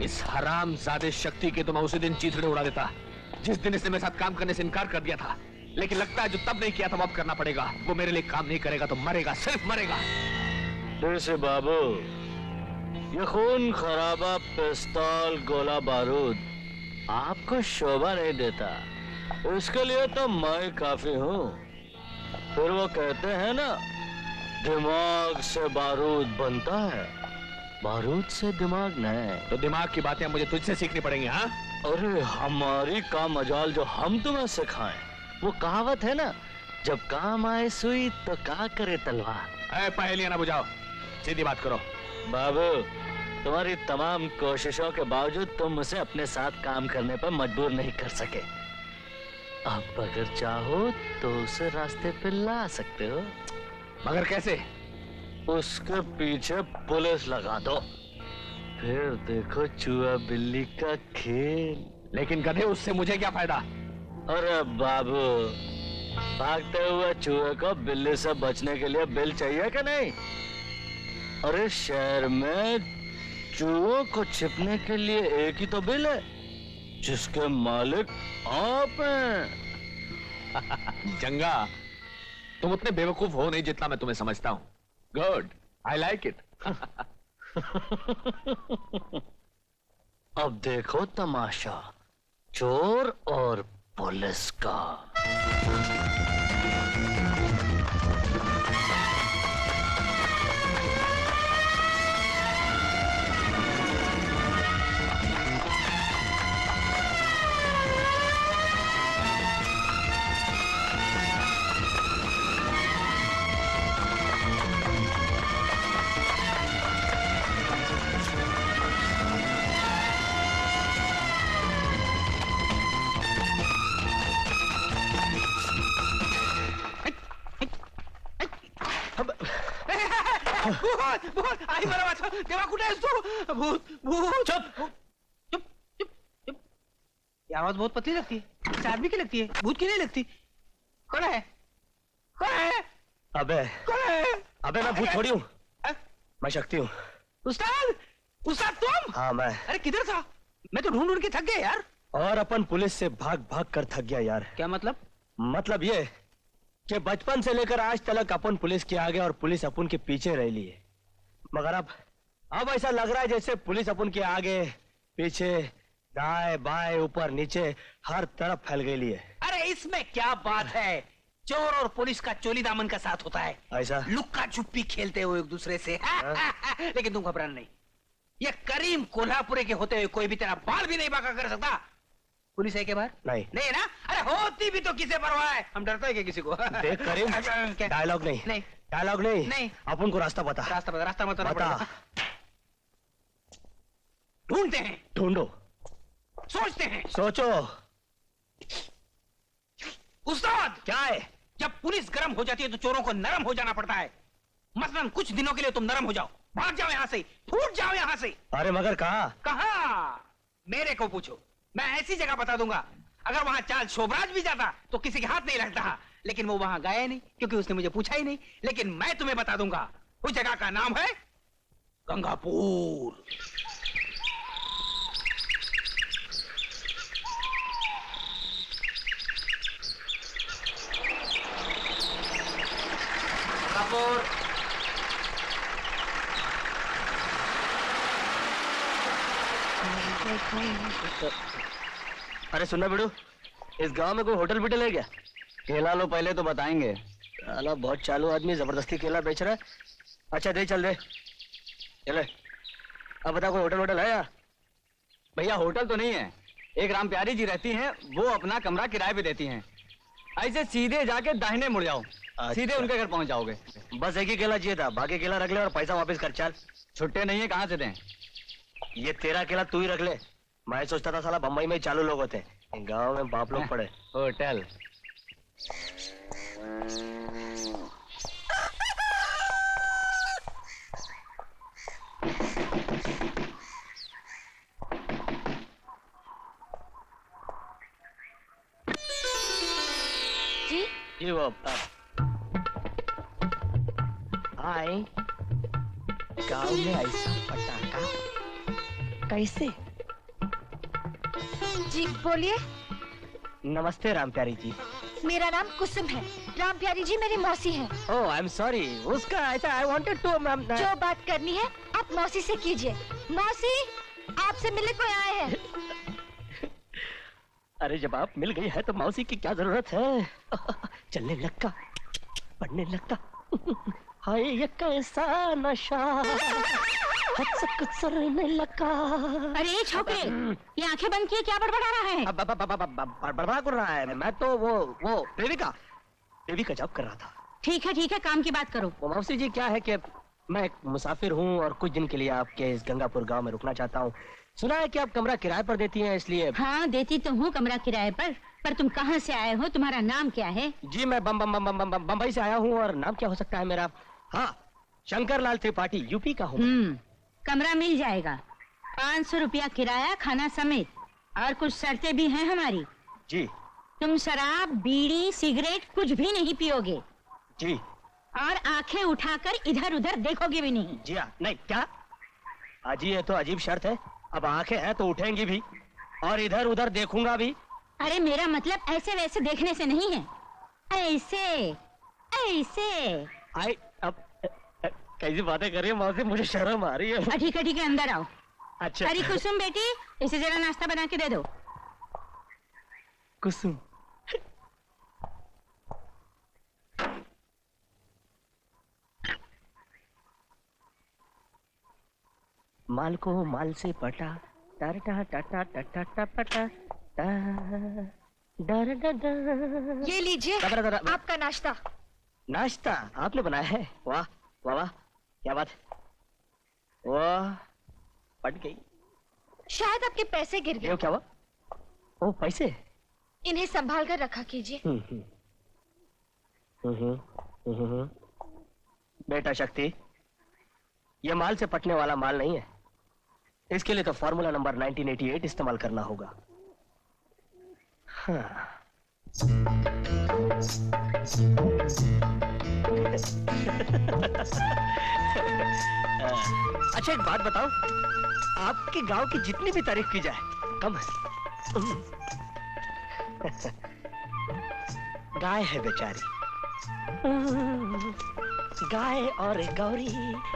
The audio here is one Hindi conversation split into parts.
इस हरामजादे शक्ति के तो मैं उसी दिन चीथड़े उड़ा देता जिस दिन इसने मेरे साथ काम करने से इनकार कर दिया था। लेकिन लगता है जो तब नहीं किया था वो अब करना पड़ेगा। वो मेरे लिए काम नहीं करेगा तो मरेगा, सिर्फ मरेगा। जैसे बाबू, ये खून खराबा पिस्तौल गोला बारूद आपको शोभा नहीं देता। इसके लिए तो मैं काफी हूँ। फिर वो कहते हैं ना, दिमाग से बारूद बनता है, बारूद से दिमाग नहीं। तो दिमाग की बातें मुझे तुझसे सीखनी पड़ेंगी। हाँ, अरे हमारी का मजाल जो हम तुम्हें सिखाएं। वो कहावत है ना, जब काम आए सुई तो क्या करे तलवार। पहेलियां ना बुझाओ, सीधी बात करो। बाबू, तुम्हारी तमाम कोशिशों के बावजूद तुम मुझे अपने साथ काम करने पर मजबूर नहीं कर सके। अब अगर चाहो तो उसे रास्ते पे ला सकते हो। मगर कैसे? उसके पीछे पुलिस लगा दो, फिर देखो चूहा बिल्ली का खेल। लेकिन गधे, उससे मुझे क्या फायदा? अरे बाबू, भागते हुए चूहे को बिल्ली से बचने के लिए बिल चाहिए कि नहीं? अरे शहर में चूहों को छिपने के लिए एक ही तो बिल है, जिसके मालिक आप हैं। जंगा, तुम उतने बेवकूफ हो नहीं जितना मैं तुम्हें समझता हूँ। Good, I like it. अब देखो तमाशा चोर और पुलिस का। भूत आई मला वाचव तेव्हा कुठे आहेस तू? भूत भूत चुप चुप चुप चुप। ये आवाज बहुत पतली लगती है, इस आदमी की लगती है, भूत की नहीं लगती। कौन है? कौन है? अबे कौन है? अबे मैं भूत थोड़ी हूँ, मैं शक्ति हूँ। उस्ताद, उस्ताद तुम? हाँ मैं। अरे किधर था? मैं तो ढूंढ ढूंढ के थक गया यार। और अपन पुलिस से भाग भाग कर थक गया यार। क्या मतलब? मतलब ये कि बचपन से लेकर आज तक अपन पुलिस के आगे और पुलिस अपन के पीछे रह ली है। मगर अब ऐसा लग रहा है जैसे पुलिस अपन के आगे पीछे दाएं बाएं ऊपर नीचे हर तरफ फैल गई है। अरे इसमें क्या बात है, चोर और पुलिस का चोली दामन का साथ होता है। ऐसा लुक्का छुपी खेलते हो एक दूसरे से। लेकिन तुम घबराना नहीं, ये करीम कोल्हापुरे के होते हुए कोई भी तेरा बाल भी नहीं बांका कर सकता। पुलिस है के बाहर? नहीं नहीं है ना? अरे होती भी तो किसे परवाह है, हम डरते हैं क्या किसी को? देख करीम, डायलॉग नहीं, नहीं डायलॉग नहीं, नहीं, अपन को रास्ता बता। रास्ता बता, रास्ता बता, बता। ढूंढते हैं, ढूंढो, सोचते हैं, सोचो। उस्ताद क्या है? जब पुलिस गर्म हो जाती है तो चोरों को नरम हो जाना पड़ता है। मसलन कुछ दिनों के लिए तुम नरम हो जाओ, भाग जाओ यहाँ से, फूट जाओ यहाँ से। अरे मगर कहाँ? कहाँ? मेरे को पूछो, मैं ऐसी जगह बता दूंगा। अगर वहां चाल शोभराज भी जाता तो किसी के हाथ नहीं लगता, लेकिन वो वहां गया नहीं क्योंकि उसने मुझे पूछा ही नहीं। लेकिन मैं तुम्हें बता दूंगा, उस जगह का नाम है गंगापुर। गंगापुर। अरे सुनना बेटू, इस गांव में कोई होटल बिटल है क्या? केला लो पहले तो बताएंगे। साला बहुत चालू आदमी जबरदस्ती केला बेच रहा है। अच्छा दे, चल दे, चले। अब बता, कोई होटल वोटल है यार? भैया होटल तो नहीं है, एक राम प्यारी जी रहती हैं, वो अपना कमरा किराए पे देती हैं। ऐसे सीधे जाके दाहिने मुड़ जाओ, सीधे उनके घर पहुंच जाओगे। बस एक ही केला चाहिए था, बाकी केला रख ले और पैसा वापस कर। चल, छुट्टे नहीं है, कहाँ से दें? ये तेरा केला तू ही रख ले। मैं सोचता था साला बम्बई में ही चालू लोग होते, गांव में बाप लोग पड़े। होटल जी जी वो आए। गांव में ऐसा पटाखा कैसे? जी बोलिए। नमस्ते राम प्यारी जी। मेरा नाम कुसुम है। राम प्यारी जी मेरी मौसी हैं। ओह आई एम सॉरी, उसका ऐसा आई वांटेड टू जो बात करनी है आप मौसी से कीजिए। मौसी आपसे मिलने कोई आए हैं। अरे जब आप मिल गई है तो मौसी की क्या जरूरत है। चलने लगता, पढ़ने लगता। हाय ये कैसा नशा, कुचरने लगा। अरे ये छोकरे, ये आंखें बंद किए क्या बड़बड़ा रहा है? बड़बड़ा कर रहा है। मैं तो वो देवी का जॉब कर रहा था। ठीक है काम की बात करो। वो मौसी जी क्या है कि मैं एक मुसाफिर हूँ और कुछ दिन के लिए आपके इस गंगापुर गांव में रुकना चाहता हूँ। सुना है कि आप कमरा किराए पर देती हैं, इसलिए। हाँ देती तो हूँ कमरा किराए पर तुम कहाँ से आए हो? तुम्हारा नाम क्या है? जी मैं बम्बई से आया हूँ। और नाम क्या हो सकता है मेरा? हाँ, शंकर लाल त्रिपाठी, यूपी का हूँ। कमरा मिल जाएगा। 500 रुपया किराया, खाना समेत। और कुछ शर्तें भी हैं हमारी। जी। तुम शराब, बीड़ी, सिगरेट कुछ भी नहीं पियोगे। जी। और आंखें उठाकर इधर उधर देखोगे भी नहीं। जी हाँ। नहीं क्या? अजी ये तो अजीब शर्त है। अब आंखें हैं तो उठेंगी भी और इधर उधर देखूंगा भी। अरे मेरा मतलब ऐसे वैसे देखने से नहीं है, ऐसे ऐसे। आई अब कैसी बातें कर रही है मौसी, मुझे शर्म आ रही है। ठीक है अंदर आओ। अच्छा। अरे कुसुम बेटी, इसे जरा नाश्ता बना के दे दो। कुसुम। माल को माल से पटा, टर टा टा टा टा टा टा पटा, डर डर डर। ये लीजिए आपका नाश्ता। नाश्ता आपने बनाया है? वाह वाह वाह, क्या बात है। वाह, पट गई। शायद आपके पैसे गिर गए। क्या हुआ? ओ पैसे, इन्हें संभाल कर रखा कीजिए। बेटा शक्ति, ये माल से पटने वाला माल नहीं है। इसके लिए तो फॉर्मूला नंबर 1988 इस्तेमाल करना होगा। हाँ। अच्छा एक बात बताओ, आपके गांव की जितनी भी तारीफ की जाए कम है। गाय है बेचारी, गाय और गौरी।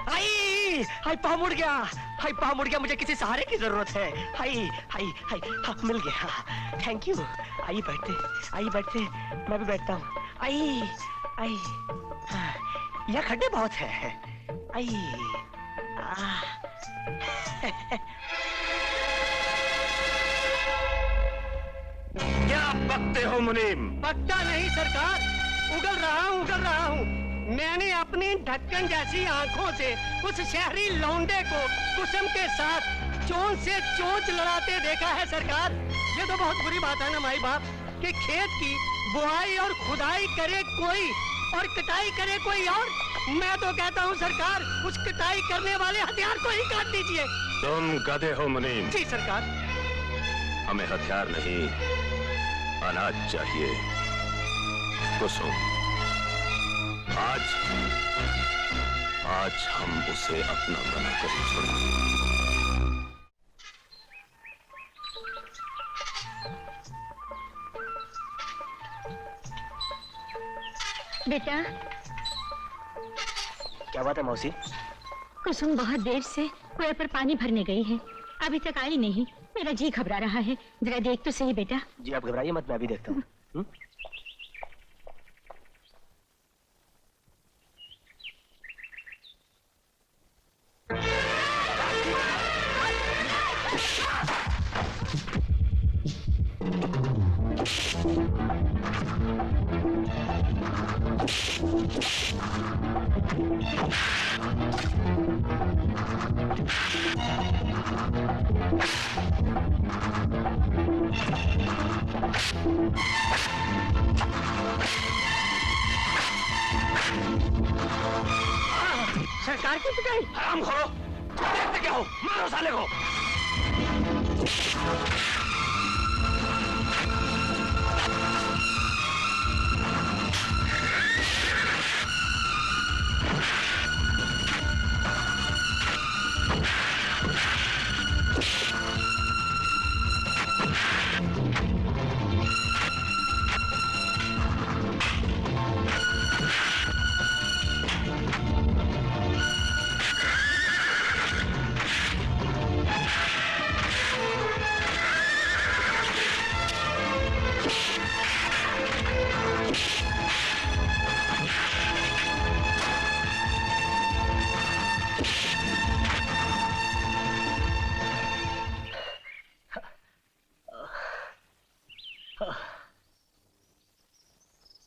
आई हाय पाँव मुड़ गया, हाय पाँव मुड़ गया। मुझे किसी सहारे की जरूरत है। हाय हाय हाय, हाँ मिल गया। Thank you. आइए बैठते, मैं भी बैठता हूँ। आई आई, यह खड्डे बहुत है। आई क्या बकते हो मुनीम? पकता नहीं सरकार, उगल रहा हूँ। मैंने अपनी ढक्कन जैसी आंखों से उस शहरी लौंडे को कुसुम के साथ चोंच से चोंच लड़ाते देखा है सरकार। ये तो बहुत बुरी बात है ना माई बाप, कि खेत की बुआई और खुदाई करे कोई और कटाई करे कोई और। मैं तो कहता हूँ सरकार, उस कटाई करने वाले हथियार को ही काट दीजिए। तुम गधे हो मुनीम। जी सरकार। हमें हथियार नहीं, अनाज चाहिए। कुसुम, आज हम उसे अपना बनाकर छोड़ेंगे। बेटा। क्या बात है मौसी? कुसुम बहुत देर से कुएं पर पानी भरने गई है, अभी तक आई नहीं। मेरा जी घबरा रहा है, जरा देख तो सही बेटा। जी आप घबराइए मत, मैं अभी देखता हूँ। सरकार की पिटाई। हराम खोरो, देखते क्या हो? मारो साले को।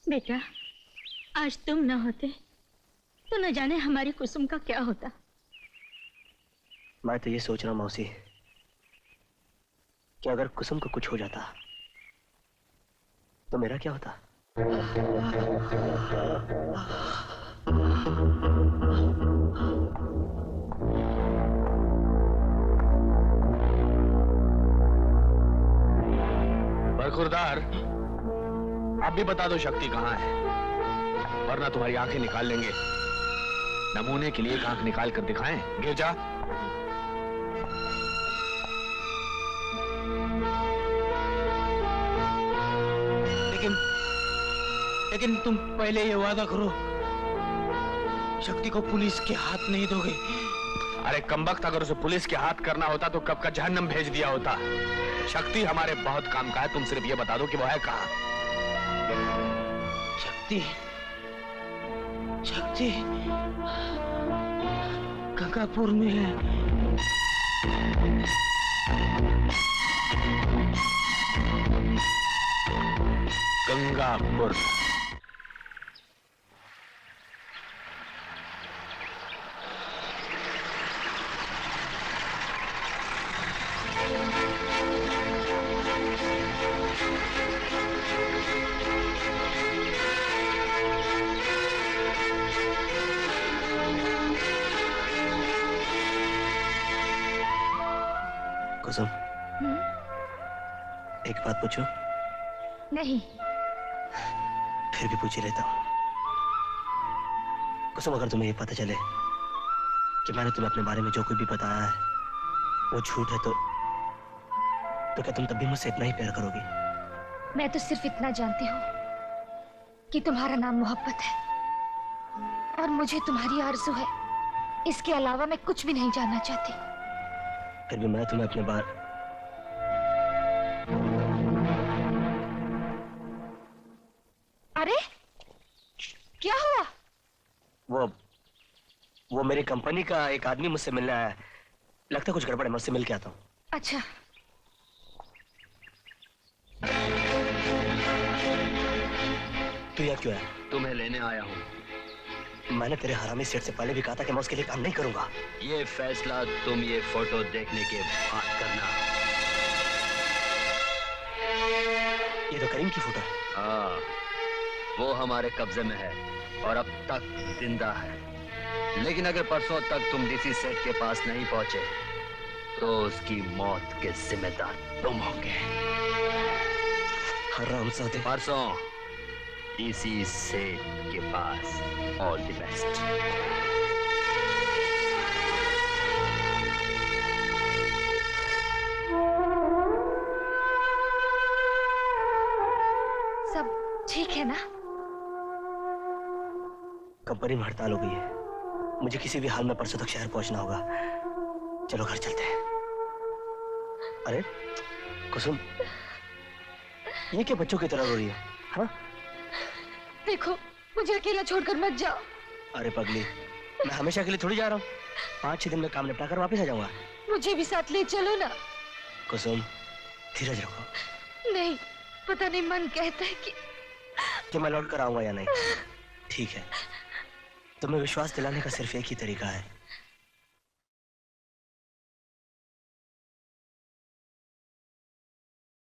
बेटा, आज तुम न होते तो न जाने हमारी कुसुम का क्या होता। मैं तो ये सोच रहा हूँ मौसी कि अगर कुसुम को कुछ हो जाता तो मेरा क्या होता। बरखुरदार, अब भी बता दो शक्ति कहाँ है, वरना तुम्हारी आंखें निकाल लेंगे। नमूने के लिए एक आंख निकाल कर दिखाएं। गिर जा। लेकिन तुम पहले ये वादा करो, शक्ति को पुलिस के हाथ नहीं दोगे। अरे कमबख्त, अगर उसे पुलिस के हाथ करना होता तो कब का जहन्नम भेज दिया होता। शक्ति हमारे बहुत काम का है, तुम सिर्फ ये बता दो कि वो है कहाँ। शक्ति, शक्ति गंगापुर में है। गंगापुर। कुसुम, एक बात पूछूं? नहीं। फिर भी पूछ ही लेता हूँ। कुसुम, अगर तुम्हें ये पता चले कि मैंने तुम्हें अपने बारे में जो कुछ भी बताया है वो झूठ है तो क्या तुम तब भी मुझसे इतना ही प्यार करोगी? मैं तो सिर्फ इतना जानती हूँ कि तुम्हारा नाम मोहब्बत है और मुझे तुम्हारी आरज़ू है। इसके अलावा मैं कुछ भी नहीं जानना चाहती। फिर भी मैं तुम्हें अपने बार अरे क्या हुआ? वो मेरी कंपनी का एक आदमी मुझसे मिलने आया है। लगता कुछ गड़बड़ है, मैं उससे मिल के आता हूँ। अच्छा। तू यहाँ क्यों है? तुम्हें लेने आया हूँ। मैंने तेरे हरामी सेठ से पहले भी कहा था कि मैं उसके लिए काम नहीं करूंगा। ये फैसला तुम ये फोटो देखने के बाद करना। ये तो करीम की फोटो है। हाँ, वो हमारे कब्जे में है और अब तक जिंदा है। लेकिन अगर परसों तक तुम डीसी सेठ के पास नहीं पहुंचे तो उसकी मौत के जिम्मेदार तुम होंगे। हरामजादे। परसों डीसी सेठ के पास। All the best. सब ठीक है ना? कंपनी में हड़ताल हो गई है। मुझे किसी भी हाल में परसों तक शहर पहुंचना होगा। चलो घर चलते हैं। अरे कुसुम, ये क्या बच्चों की तरह रो रही है? हाँ? देखो, मुझे अकेला छोड़कर मत जाओ। अरे पगली, मैं हमेशा के लिए थोड़ी जा रहा हूँ। 5-6 दिन में काम निपटा कर वापस आ जाऊंगा। मुझे भी साथ ले चलो ना। कुसुम, धीरज रखो। नहीं, पता नहीं मन कहता है कि मैं लौट कर आऊंगा या नहीं। ठीक है, तुम्हें विश्वास दिलाने का सिर्फ एक ही तरीका है।